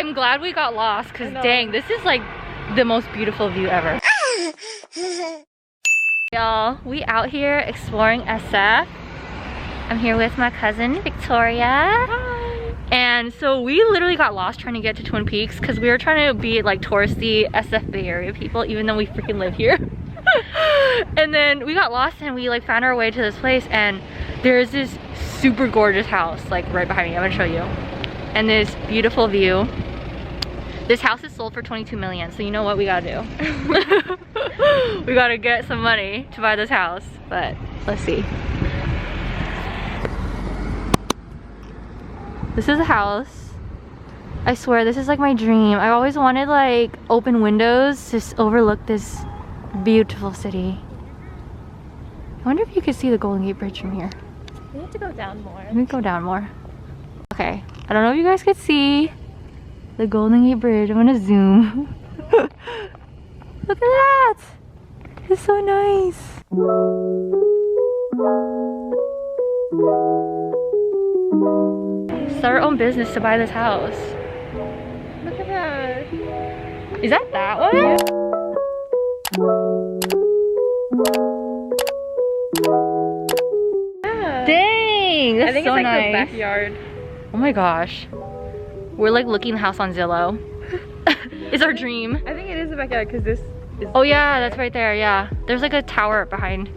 I'm glad we got lost because dang, this is like the most beautiful view ever. Y'all, we out here exploring SF. I'm here with my cousin Victoria. Hi. And so we literally got lost trying to get to Twin Peaks because we were trying to be like touristy SF Bay Area people, even though we freaking live here. And then we got lost and we like found our way to this place, and there's this super gorgeous house like right behind me. I'm gonna show you. And this beautiful view. This house is sold for 22 million, so you know what we gotta do. We gotta get some money to buy this house, but let's see. This is a house. I swear, this is like my dream. I always wanted like open windows to overlook this beautiful city. I wonder if you could see the Golden Gate Bridge from here. We have to go down more. Let me go down more. Okay, I don't know if you guys could see the Golden Gate Bridge. I'm gonna zoom. Look at that! It's so nice. Start our own business to buy this house. Look at that. Is that one? Yeah. Dang, that's I think so it's like nice. the backyard. Oh my gosh. We're like looking the house on Zillow. It's our dream. I think it is the backyard because this is. Oh yeah, that's right there, yeah. There's like a tower behind. I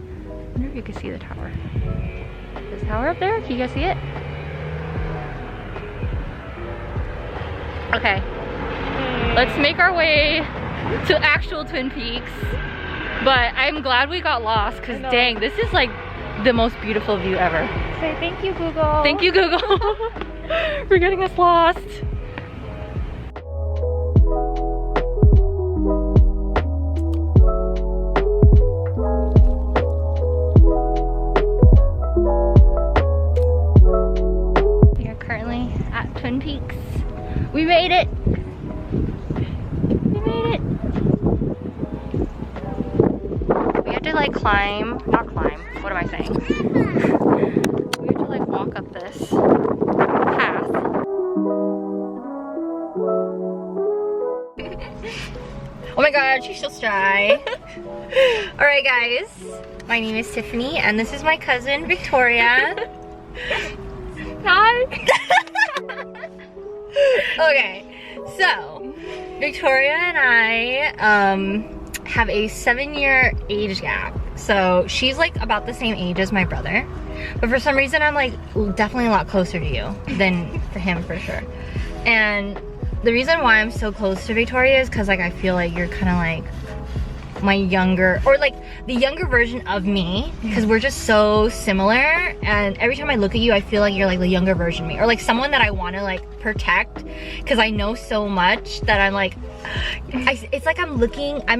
wonder if you can see the tower. There's a tower up there, can you guys see it? Okay, let's make our way to actual Twin Peaks. But I'm glad we got lost because dang, this is like the most beautiful view ever. Say thank you, Google. Thank you, Google, for getting us lost. We are currently at Twin Peaks. We made it! We made it! We had to like climb, not climb, what am I saying? We had to like walk up this path. Oh my god, she's so shy. Alright guys, my name is Tiffany and this is my cousin Victoria. Hi. Okay, so Victoria and I have a 7-year age gap. So she's like about the same age as my brother, but for some reason I'm like definitely a lot closer to you than for him for sure. And the reason why I'm so close to Victoria is because like I feel like you're kind of like my younger, or like the younger version of me, because we're just so similar, and every time I look at you I feel like you're like the younger version of me, or like someone that I want to like protect because I know so much that I'm like it's like I'm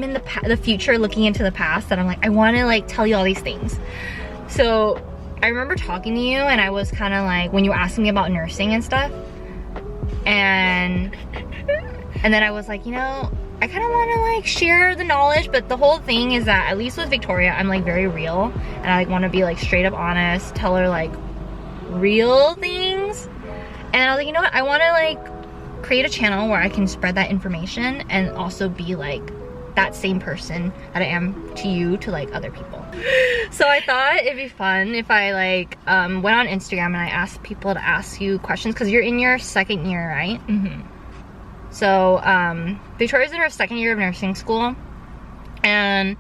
in the future looking into the past, that I'm like I want to like tell you all these things. So I remember talking to you and I was kind of like, when you were asking me about nursing and stuff, and then I was like, you know, I kind of want to like share the knowledge, but the whole thing is that at least with Victoria I'm like very real, and I like want to be like straight up honest, tell her like real things. And I was like, you know what, I want to like create a channel where I can spread that information and also be like that same person that I am to you to like other people. So I thought it'd be fun if I like went on Instagram and I asked people to ask you questions, because you're in your 2nd year, right? Mm-hmm. So Victoria's in her 2nd year of nursing school, and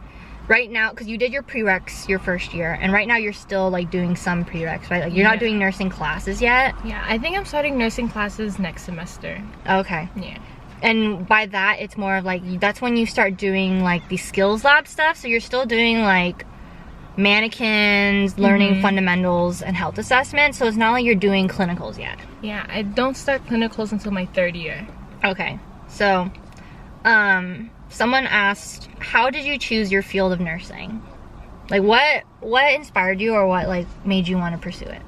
right now, because you did your prereqs your 1st year, and right now you're still like doing some prereqs, right? Like you're not doing nursing classes yet? Yeah, I think I'm starting nursing classes next semester. Okay. Yeah. And by that, it's more of like, that's when you start doing like the skills lab stuff, so you're still doing like mannequins, learning fundamentals and health assessment, so it's not like you're doing clinicals yet. Yeah, I don't start clinicals until my 3rd year. Okay, so someone asked, how did you choose your field of nursing? Like what inspired you, or what like made you want to pursue it?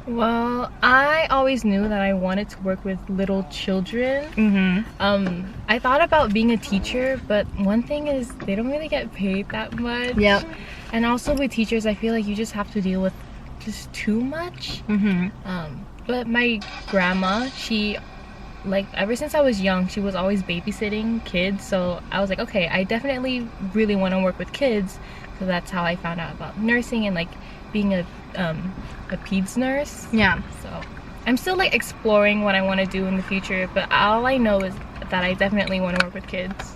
Well, I always knew that I wanted to work with little children. I thought about being a teacher, but one thing is they don't really get paid that much. Yep. And also with teachers, I feel like you just have to deal with just too much. But my grandma, she like ever since I was young, she was always babysitting kids, so I was like, okay, I definitely really want to work with kids. So that's how I found out about nursing and like being a peds nurse. Yeah. So I'm still like exploring what I want to do in the future, but all I know is that I definitely want to work with kids.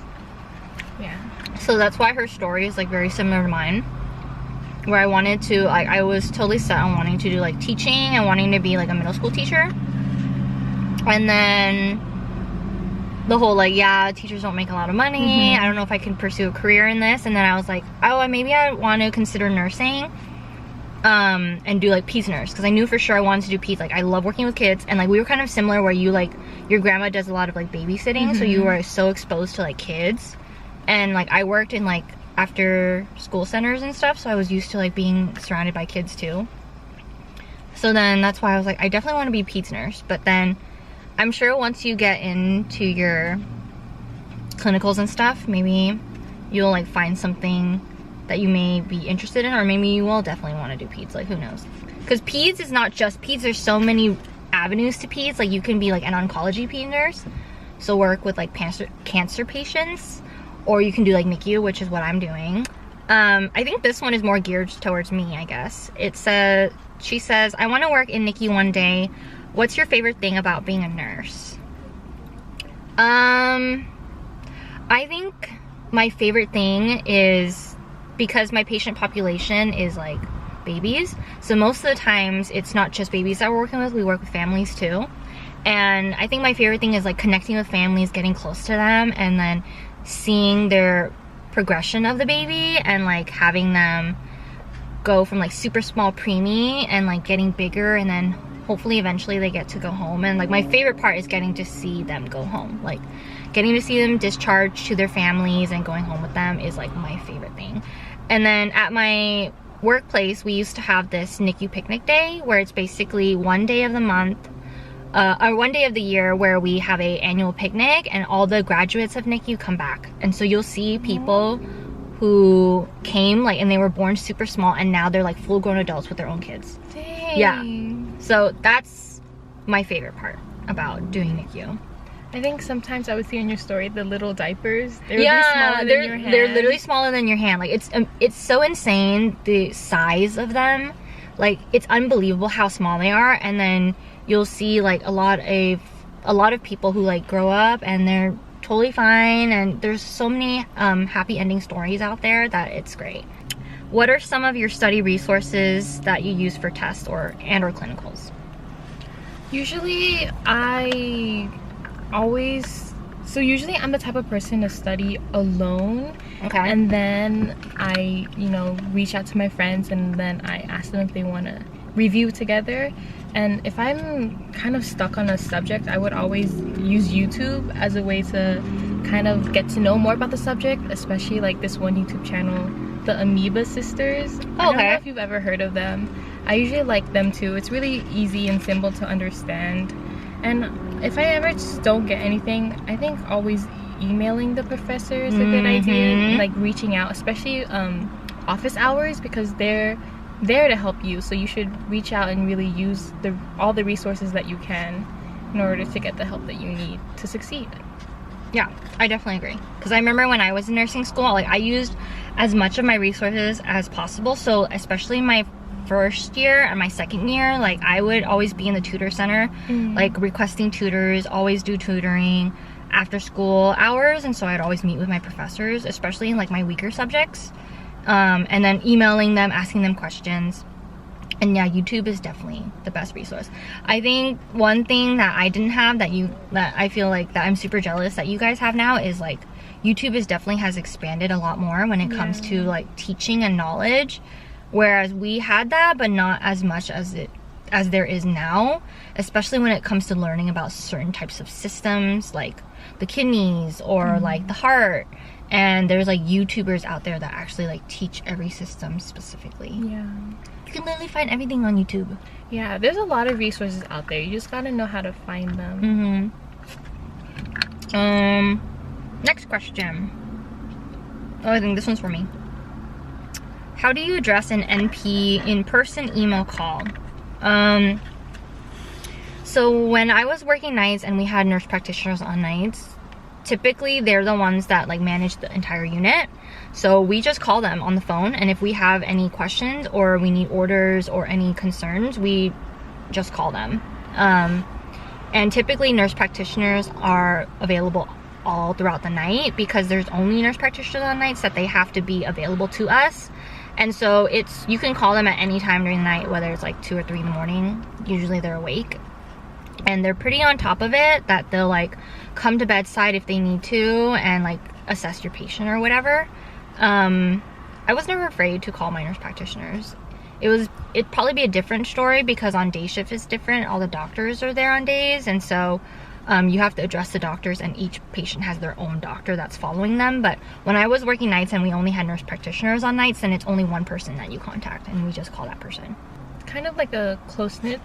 Yeah. So that's why her story is like very similar to mine, where I wanted to, like, I was totally set on wanting to do like teaching and wanting to be like a middle school teacher. And then the whole like, yeah, teachers don't make a lot of money. I don't know if I can pursue a career in this. And then I was like, oh, maybe I want to consider nursing and do like peds nurse, because I knew for sure I wanted to do peds. Like, I love working with kids, and like we were kind of similar where you like, your grandma does a lot of like babysitting, so you were so exposed to like kids. And like I worked in like after school centers and stuff, so I was used to like being surrounded by kids too. So then that's why I was like, I definitely want to be a peds nurse. But then I'm sure once you get into your clinicals and stuff, maybe you'll like find something that you may be interested in, or maybe you will definitely want to do peds, like who knows. Because peds is not just peds, there's so many avenues to peds. Like you can be like an oncology ped nurse, so work with like cancer patients, or you can do like NICU, which is what I'm doing. I think this one is more geared towards me, I guess. She says, I want to work in NICU one day. What's your favorite thing about being a nurse? I think my favorite thing is because my patient population is like babies. So most of the times it's not just babies that we're working with, we work with families too. And I think my favorite thing is like connecting with families, getting close to them, and then seeing their progression of the baby and like having them go from like super small preemie and like getting bigger, and then hopefully eventually they get to go home. And like my favorite part is getting to see them go home, like getting to see them discharged to their families and going home with them is like my favorite thing. And then at my workplace we used to have this NICU picnic day, where it's basically one day of the month or one day of the year where we have a annual picnic, and all the graduates of NICU come back. And so you'll see people who came like, and they were born super small, and now they're like full grown adults with their own kids. Dang. Yeah. So that's my favorite part about doing NICU. I think sometimes I would see in your story the little diapers. They would be smaller than your hand. They're literally smaller than your hand. Like it's so insane the size of them. Like it's unbelievable how small they are. And then you'll see like a lot of people who like grow up and they're totally fine, and there's so many happy ending stories out there that it's great. What are some of your study resources that you use for tests or clinicals? Usually usually I'm the type of person to study alone. Okay. And then I, reach out to my friends, and then I ask them if they want to review together. And if I'm kind of stuck on a subject, I would always use YouTube as a way to kind of get to know more about the subject, especially like this one YouTube channel, the Amoeba Sisters. I don't know if you've ever heard of them. I usually like them too. It's really easy and simple to understand. And if I ever just don't get anything, I think always emailing the professor is a good idea. Like reaching out, especially office hours, because they're there to help you. So you should reach out and really use all the resources that you can in order to get the help that you need to succeed. Yeah, I definitely agree. Because I remember when I was in nursing school, like I used as much of my resources as possible. So especially my first year and my second year, like I would always be in the tutor center, like requesting tutors, always do tutoring after school hours. And so I'd always meet with my professors, especially in like my weaker subjects, and then emailing them, asking them questions. And yeah, YouTube is definitely the best resource. I think one thing that I didn't have that I feel like that I'm super jealous that you guys have now is like YouTube definitely has expanded a lot more when it comes to like teaching and knowledge. Whereas we had that, but not as much as there is now, especially when it comes to learning about certain types of systems like the kidneys or like the heart. And there's like YouTubers out there that actually like teach every system specifically. Yeah. You can literally find everything on YouTube. Yeah, there's a lot of resources out there. You just gotta know how to find them. Next question. Oh, I think this one's for me. How do you address an NP in-person email call? So when I was working nights and we had nurse practitioners on nights, typically they're the ones that like manage the entire unit. So we just call them on the phone, and if we have any questions or we need orders or any concerns, we just call them. And typically nurse practitioners are available all throughout the night, because there's only nurse practitioners on nights that they have to be available to us. And so you can call them at any time during the night, whether it's like 2 or 3 in the morning. Usually they're awake. And they're pretty on top of it, that they'll like come to bedside if they need to and like assess your patient or whatever. I was never afraid to call my nurse practitioners. It'd probably be a different story because on day shift it's different. All the doctors are there on days, and so you have to address the doctors, and each patient has their own doctor that's following them. But when I was working nights and we only had nurse practitioners on nights, then it's only one person that you contact, and we just call that person. Kind of like a close-knit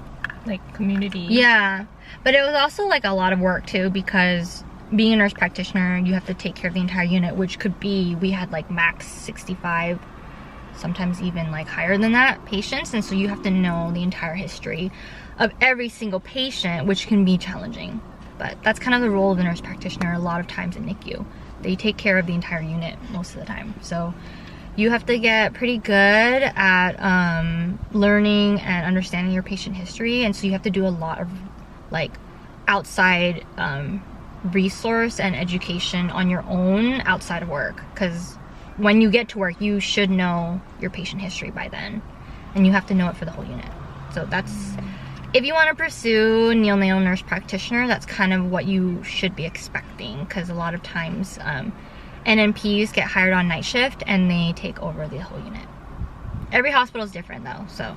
like community. Yeah, but it was also like a lot of work too, because being a nurse practitioner, you have to take care of the entire unit, which could be, we had like max 65, sometimes even like higher than that, patients. And so you have to know the entire history of every single patient, which can be challenging. But that's kind of the role of the nurse practitioner a lot of times in NICU. They take care of the entire unit most of the time. So you have to get pretty good at learning and understanding your patient history. And so you have to do a lot of like outside resource and education on your own outside of work, because when you get to work you should know your patient history by then, and you have to know it for the whole unit. So that's, if you want to pursue neonatal nurse practitioner, that's kind of what you should be expecting, because a lot of times NNPs get hired on night shift and they take over the whole unit. Every hospital is different though. So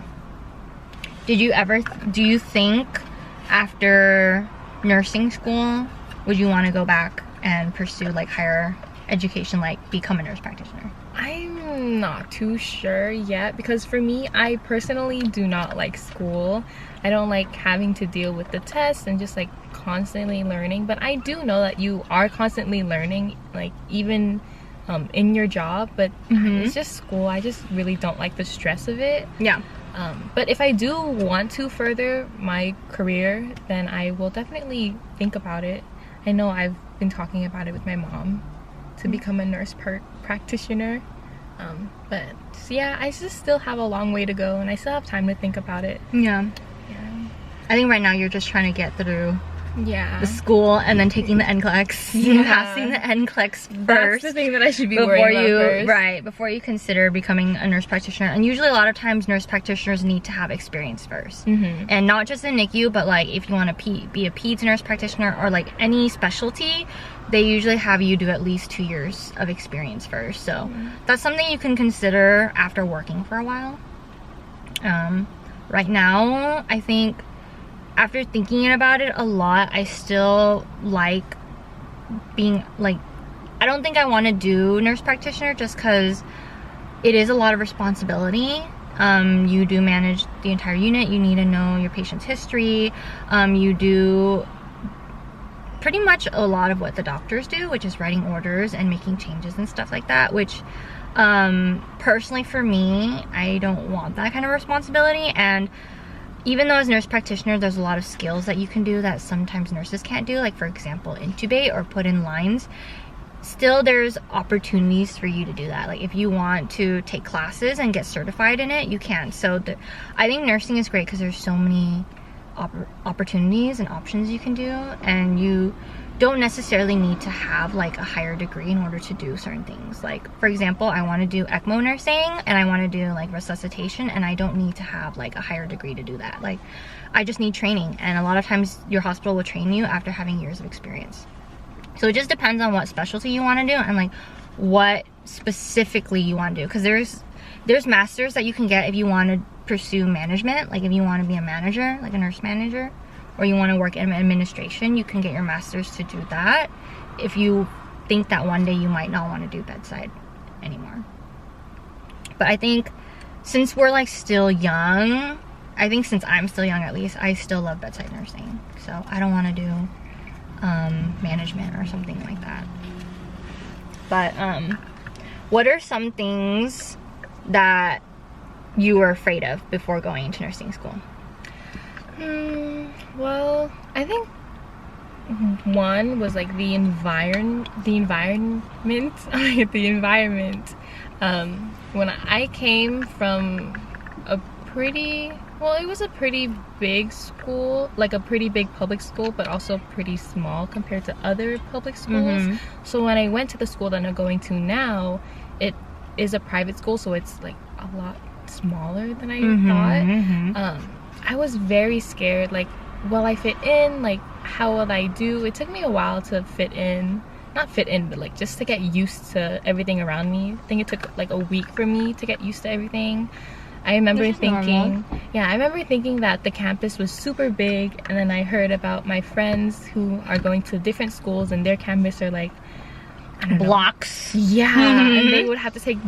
do you think after nursing school would you want to go back and pursue like higher education, like become a nurse practitioner? I'm not too sure yet, because for me, I personally do not like school. I don't like having to deal with the tests and just like constantly learning. But I do know that you are constantly learning, like even in your job. But it's just school. I just really don't like the stress of it. Yeah. But if I do want to further my career, then I will definitely think about it. I know I've been talking about it with my mom to become a nurse practitioner. But yeah, I just still have a long way to go, and I still have time to think about it. Yeah. I think right now you're just trying to get through the school and then taking the NCLEX, passing the NCLEX first. That's the thing that I should be worrying about first. Right, before you consider becoming a nurse practitioner. And usually a lot of times nurse practitioners need to have experience first. And not just in NICU, but like if you want to be a peds nurse practitioner or like any specialty, they usually have you do at least 2 years of experience first. So that's something you can consider after working for a while. Right now, I think after thinking about it a lot, I still like being like, I don't think I want to do nurse practitioner just because it is a lot of responsibility. You do manage the entire unit. You need to know your patient's history. You do pretty much a lot of what the doctors do, which is writing orders and making changes and stuff like that, which personally for me, I don't want that kind of responsibility. And even though as a nurse practitioner, there's a lot of skills that you can do that sometimes nurses can't do, like for example, intubate or put in lines, still there's opportunities for you to do that. Like if you want to take classes and get certified in it, you can. So I think nursing is great because there's so many opportunities and options you can do, and you don't necessarily need to have like a higher degree in order to do certain things. Like for example, I want to do ECMO nursing and I want to do like resuscitation, and I don't need to have like a higher degree to do that. Like I just need training, and a lot of times your hospital will train you after having years of experience. So it just depends on what specialty you want to do and like what specifically you want to do, because there's masters that you can get if you want to pursue management. Like if you want to be a manager, like a nurse manager, or you want to work in administration, you can get your master's to do that if you think that one day you might not want to do bedside anymore. But I think since we're like still young, I think since I'm still young at least, I still love bedside nursing. So I don't want to do management or something like that. But what are some things that you were afraid of before going into nursing school? Well, I think one was like the environment. When I came from a pretty, well, it was a pretty big school, like a pretty big public school, but also pretty small compared to other public schools. So when I went to the school that I'm going to now, it is a private school, so it's like a lot smaller than I thought. I was very scared, like, will I fit in? Like, how will I do? It took me a while to fit in. Not fit in, but like just to get used to everything around me. I think it took like a week for me to get used to everything. I remember thinking that the campus was super big, and then I heard about my friends who are going to different schools and their campus are like, I don't know. Blocks. Yeah, and they would have to take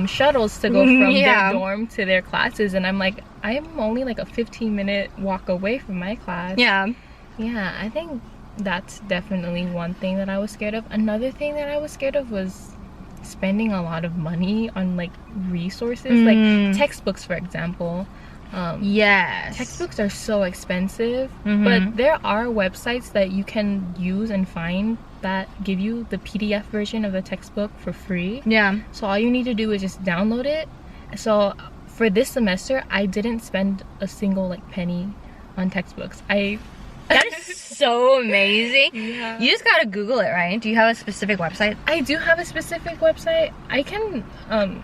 shuttles to go from their dorm to their classes, and I'm like, I'm only like a 15-minute walk away from my class. Yeah, I think that's definitely one thing that I was scared of. Another thing that I was scared of was spending a lot of money on like resources, like textbooks, for example. Textbooks are so expensive, but there are websites that you can use and find that give you the PDF version of the textbook for free. So all you need to do is just download it. So for this semester, I didn't spend a single like penny on textbooks. That is so amazing. You just gotta Google it, right? Do you have a specific website? I do have a specific website. I can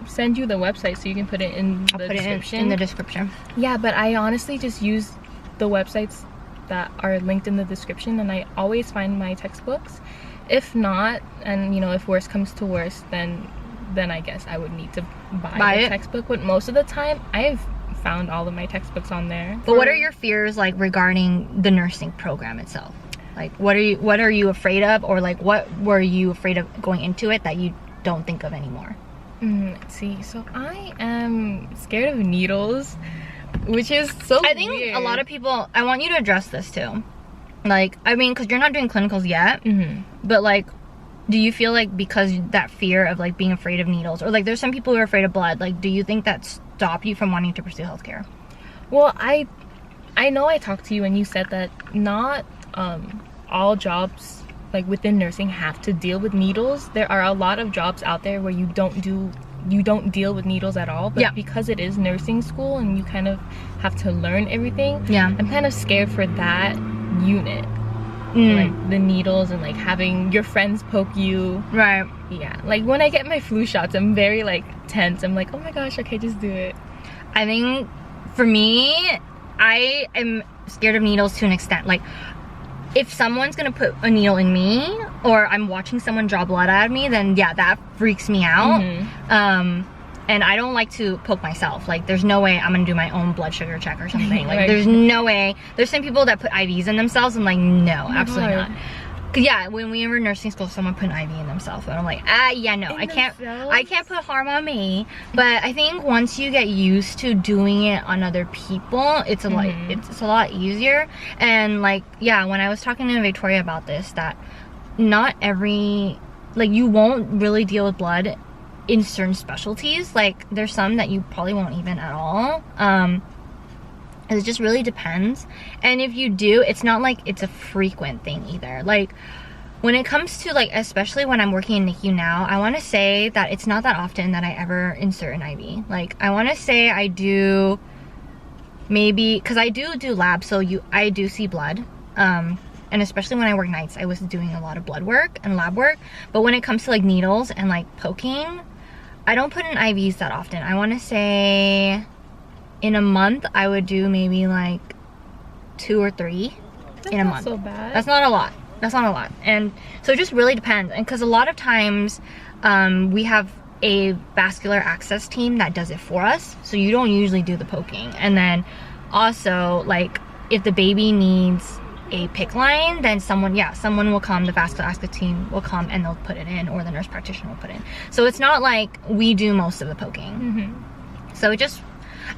send you the website so you can put it in the description. In the description. Yeah, but I honestly just use the websites that are linked in the description, and I always find my textbooks. If not, and you know, if worse comes to worse, then I guess I would need to buy the textbook. But most of the time, I've found all of my textbooks on there. But what are your fears like regarding the nursing program itself? Like, what are you afraid of, or like what were you afraid of going into it that you don't think of anymore? Let's see. So I am scared of needles, which is so I think weird. A lot of people, I want you to address this too. Like, I mean, because you're not doing clinicals yet, but like, do you feel like because that fear of like being afraid of needles, or like there's some people who are afraid of blood, like do you think that stopped you from wanting to pursue healthcare? Well, I know I talked to you and you said that not all jobs like within nursing have to deal with needles. There are a lot of jobs out there where you don't deal with needles at all, but because it is nursing school and you kind of have to learn everything, I'm kind of scared for that unit. Like the needles and like having your friends poke you. Right. Yeah. Like when I get my flu shots, I'm very like tense. I'm like, oh my gosh, okay, just do it. I think for me, I am scared of needles to an extent. Like if someone's gonna put a needle in me, or I'm watching someone draw blood out of me, then yeah, that freaks me out. And I don't like to poke myself. Like there's no way I'm gonna do my own blood sugar check or something. Like there's no way. There's some people that put IVs in themselves. I'm like, no, absolutely not. Cause yeah, when we were in nursing school, someone put an IV in themselves, and I'm like, yeah, no, I can't put harm on me. But I think once you get used to doing it on other people, it's a lot, it's a lot easier. And like, yeah, when I was talking to Victoria about this, that not every, like you won't really deal with blood in certain specialties. Like there's some that you probably won't even at all. It just really depends. And if you do, it's not like it's a frequent thing either. Like when it comes to like, especially when I'm working in NICU now, I want to say that it's not that often that I ever insert an IV. Like I want to say I do maybe, because I do labs, so I do see blood. And especially when I work nights, I was doing a lot of blood work and lab work. But when it comes to like needles and like poking, I don't put in IVs that often. I want to say in a month, I would do maybe like 2 or 3 in a month. That's not so bad. That's not a lot. That's not a lot. And so it just really depends. And because a lot of times we have a vascular access team that does it for us. So you don't usually do the poking. And then also like if the baby needs a PICC line, then someone will come, the vascular access team will come and they'll put it in, or the nurse practitioner will put it in. So it's not like we do most of the poking. So it just,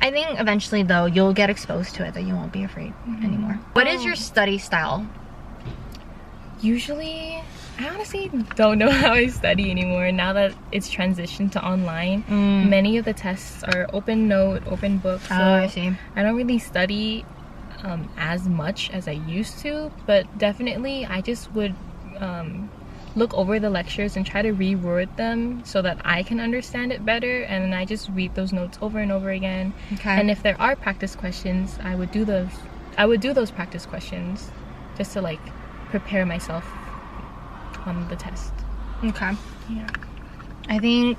I think eventually though, you'll get exposed to it that you won't be afraid anymore. What is your study style? Usually, I honestly don't know how I study anymore now that it's transitioned to online. Many of the tests are open note, open book. So I see. I don't really study as much as I used to, but definitely I just would look over the lectures and try to reword them so that I can understand it better, and then I just read those notes over and over again. Okay. And if there are practice questions, I would do those practice questions just to like prepare myself on the test. Okay. Yeah. I think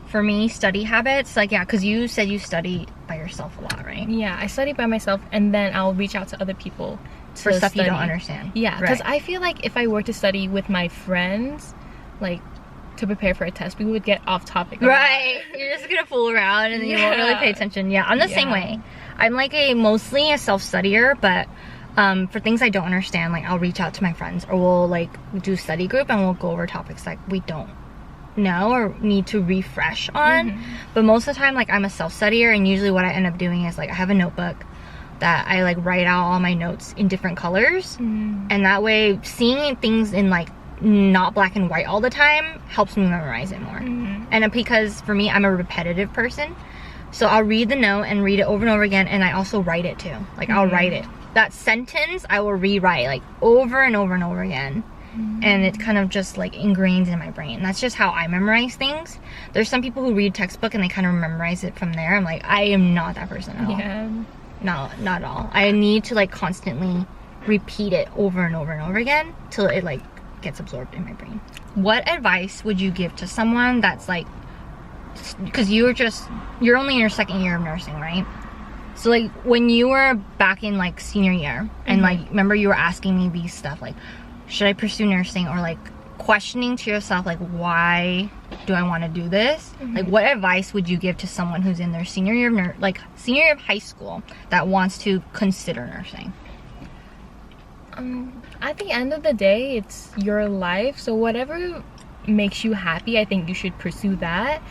for me, study habits, like, yeah, because you said you study by yourself a lot, right? Yeah, I study by myself, and then I'll reach out to other people For stuff you don't understand. Yeah, because Right. I feel like if I were to study with my friends, like to prepare for a test, we would get off topic a lot. Right. You're just gonna fool around and then you won't really Yeah. pay attention. Yeah, I'm the same Yeah. way. I'm like mostly a self-studier, but for things I don't understand, like I'll reach out to my friends, or we'll like do study group and we'll go over topics like we don't know or need to refresh on. But most of the time, like, I'm a self-studier, and usually what I end up doing is like I have a notebook that I like write out all my notes in different colors, and that way seeing things in like not black and white all the time helps me memorize it more. And because for me, I'm a repetitive person, so I'll read the note and read it over and over again, and I also write it too. Like I'll write it, that sentence I will rewrite like over and over and over again, and it kind of just like ingrains in my brain. That's just how I memorize things. There's some people who read textbook and they kind of memorize it from there. I'm like, I am not that person at all. Yeah. No, not at all. I need to like constantly repeat it over and over and over again till it like gets absorbed in my brain. What advice would you give to someone that's like, because you're only in your second year of nursing, right? So like when you were back in like senior year, and like remember you were asking me these stuff like, should I pursue nursing, or like questioning to yourself like, why do I want to do this? Like, what advice would you give to someone who's in their senior year of senior year of high school that wants to consider nursing? At the end of the day, it's your life, so whatever makes you happy, I think you should pursue that.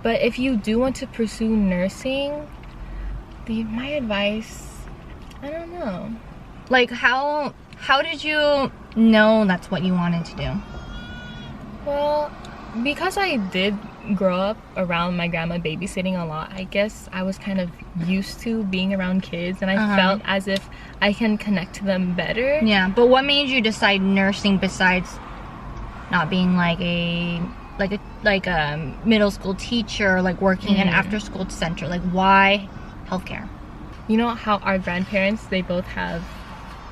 But if you do want to pursue nursing, my advice, I don't know. Like, how did you know that's what you wanted to do? Well, because I did grow up around my grandma babysitting a lot, I guess I was kind of used to being around kids, and I felt as if I can connect to them better. Yeah, but what made you decide nursing besides not being like a middle school teacher, like working in an after school center? Like, why healthcare? You know how our grandparents, they both have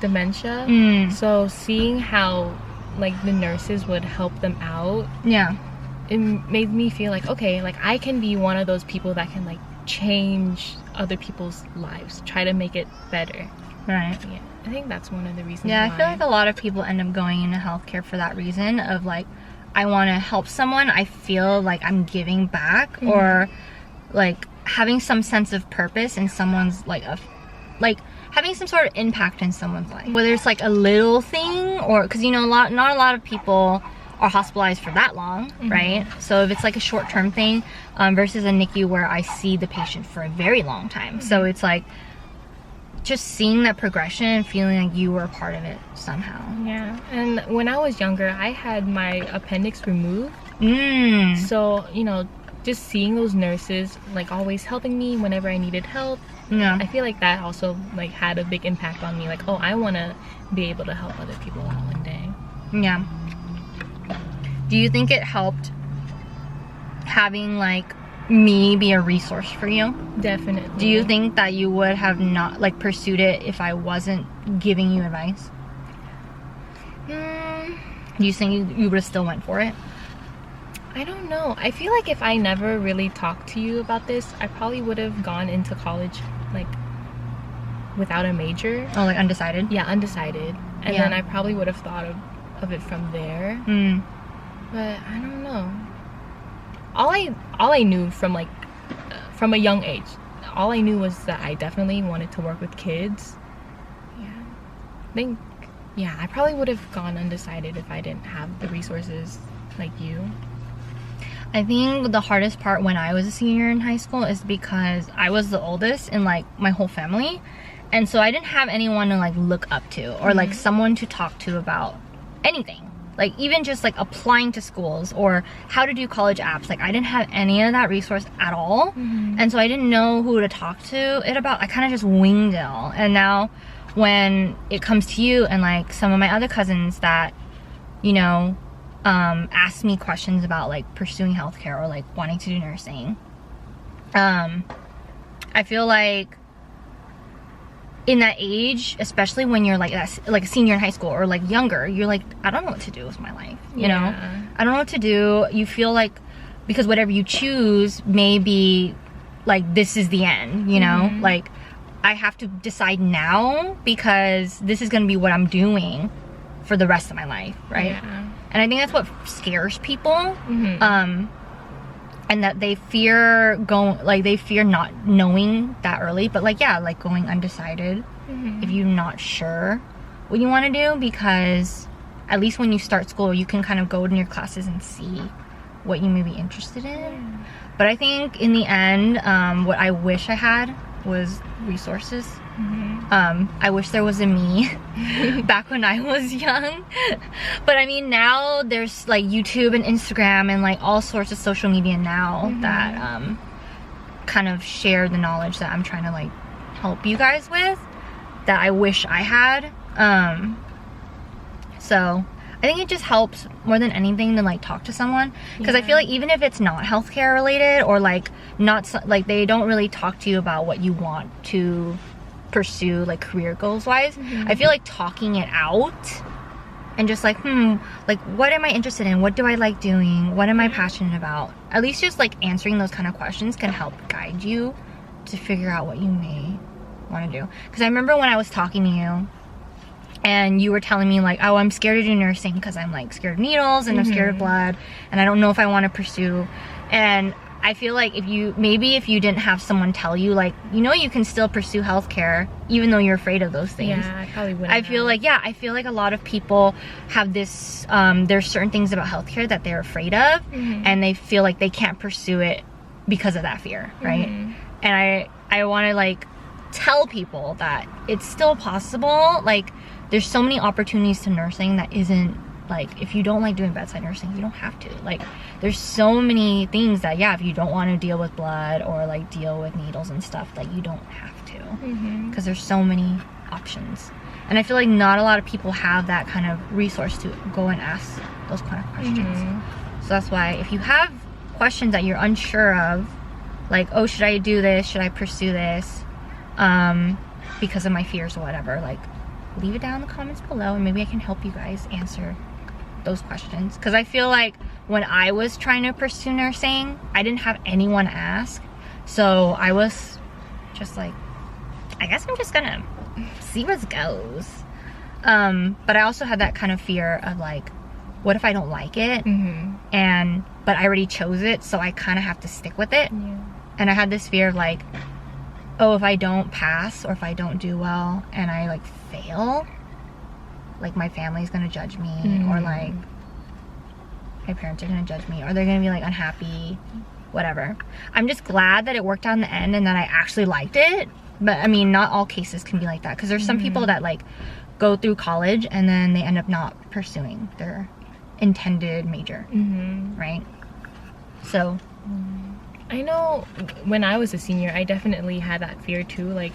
dementia, so seeing how like the nurses would help them out, it made me feel like, okay, like I can be one of those people that can like change other people's lives, try to make it better. Right. Yeah, I think that's one of the reasons Yeah, why. I feel like a lot of people end up going into healthcare for that reason of like, I want to help someone, I feel like I'm giving back, or like having some sense of purpose in someone's like having some sort of impact in someone's life, whether it's like a little thing, or because you know not a lot of people are hospitalized for that long, right? So if it's like a short-term thing versus a NICU where I see the patient for a very long time, so it's like just seeing that progression and feeling like you were a part of it somehow. Yeah, and when I was younger, I had my appendix removed, so you know, just seeing those nurses like always helping me whenever I needed help, I feel like that also like had a big impact on me. Like, oh, I want to be able to help other people out one day. Yeah. Do you think it helped having like me be a resource for you? Definitely. Do you think that you would have not like pursued it if I wasn't giving you advice? Do you think you would have still went for it? I don't know. I feel like if I never really talked to you about this, I probably would have gone into college like without a major. Oh, like undecided? Yeah, undecided. And then I probably would have thought of it from there. But I don't know. All I knew from like from a young age, all I knew was that I definitely wanted to work with kids. I probably would have gone undecided if I didn't have the resources like you. I think the hardest part when I was a senior in high school is because I was the oldest in like my whole family, and so I didn't have anyone to like look up to, or like someone to talk to about anything. like even just like applying to schools or how to do college apps. Like I didn't have any of that resource at all. And so I didn't know who to talk to it about. I kind of just winged it all. And now when it comes to you and like some of my other cousins that, you know, ask me questions about like pursuing healthcare or like wanting to do nursing, I feel like in that age, especially when you're like a senior in high school or like younger, you're like, I don't know what to do with my life, you know? I don't know what to do. You feel like, because whatever you choose may be like, this is the end, you know? Like, I have to decide now because this is gonna be what I'm doing for the rest of my life, right? And I think that's what scares people. And that they fear not knowing that early, but like, yeah, like going undecided if you're not sure what you want to do, because at least when you start school, you can kind of go in your classes and see what you may be interested in. But I think in the end, what I wish I had was resources. I wish there was a me back when I was young. But I mean, now there's like YouTube and Instagram and like all sorts of social media now that kind of share the knowledge that I'm trying to like help you guys with, that I wish I had. So I think it just helps more than anything to like talk to someone, because I feel like even if it's not healthcare related or like not like they don't really talk to you about what you want to pursue like career goals wise, I feel like talking it out and just like like what am I interested in, what do I like doing, what am I passionate about, at least just like answering those kind of questions can help guide you to figure out what you may want to do. Because I remember when I was talking to you and you were telling me like, oh, I'm scared to do nursing because I'm like scared of needles and I'm scared of blood and I don't know if I want to pursue. And I feel like if you didn't have someone tell you like, you know, you can still pursue healthcare even though you're afraid of those things. Yeah, I probably wouldn't. I feel like a lot of people have this, there's certain things about healthcare that they're afraid of and they feel like they can't pursue it because of that fear, right? And I want to like tell people that it's still possible. Like there's so many opportunities to nursing that isn't like, if you don't like doing bedside nursing, you don't have to. Like there's so many things that, yeah, if you don't want to deal with blood or like deal with needles and stuff, like you don't have to, because there's so many options. And I feel like not a lot of people have that kind of resource to go and ask those kind of questions. So that's why if you have questions that you're unsure of, like, oh, should I do this, should I pursue this because of my fears or whatever, like leave it down in the comments below and maybe I can help you guys answer those questions. Because I feel like when I was trying to pursue nursing, I didn't have anyone to ask, so I was just like, I guess I'm just gonna see what goes. But I also had that kind of fear of like, what if I don't like it? But I already chose it, so I kind of have to stick with it. And I had this fear of like, oh, if I don't pass or if I don't do well and I like fail, like my family's gonna judge me, or like my parents are gonna judge me, or they're gonna be like unhappy, whatever. I'm just glad that it worked out in the end and that I actually liked it. But I mean, not all cases can be like that, because there's some people that like go through college and then they end up not pursuing their intended major, right? So I know when I was a senior, I definitely had that fear too, like,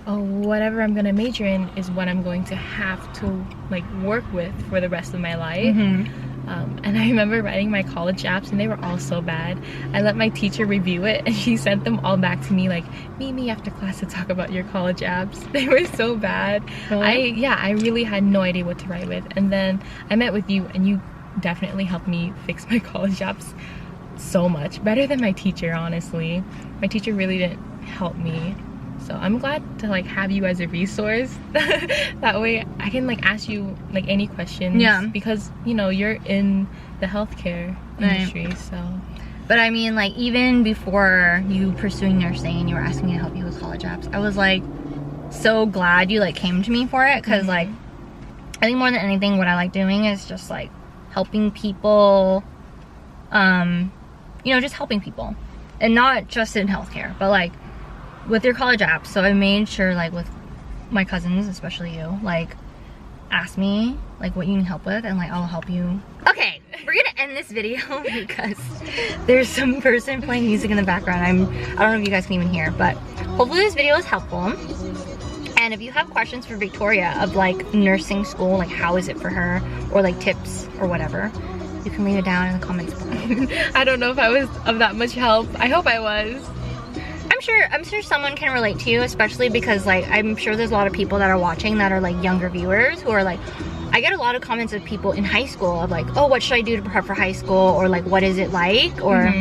oh, whatever I'm gonna major in is what I'm going to have to like work with for the rest of my life. And I remember writing my college apps and they were all so bad. I let my teacher review it and she sent them all back to me like, meet me after class to talk about your college apps. They were so bad. I really had no idea what to write with. And then I met with you and you definitely helped me fix my college apps so much better than my teacher. Honestly, my teacher really didn't help me, so I'm glad to like have you as a resource. That way I can like ask you like any questions, because you know you're in the healthcare industry. So but I mean, like even before you pursuing nursing and you were asking me to help you with college apps, I was like so glad you like came to me for it, because like I think more than anything what I like doing is just like helping people, you know, just helping people, and not just in healthcare, but like with your college apps. So I made sure like with my cousins, especially you, like ask me like what you need help with, and like I'll help you. Okay, we're gonna end this video because there's some person playing music in the background. I don't know if you guys can even hear, but hopefully this video is helpful. And if you have questions for Victoria of like nursing school, like how is it for her, or like tips or whatever, you can leave it down in the comments below. I don't know if I was of that much help. I hope I was. I'm sure someone can relate to you, especially because like I'm sure there's a lot of people that are watching that are like younger viewers who are like, I get a lot of comments of people in high school of like, oh, what should I do to prep for high school, or like what is it like, or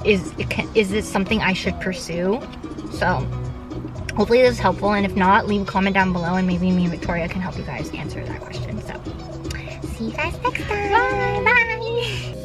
is this something I should pursue? So hopefully this is helpful, and if not, leave a comment down below and maybe me and Victoria can help you guys answer that question. So see you guys next time. Bye.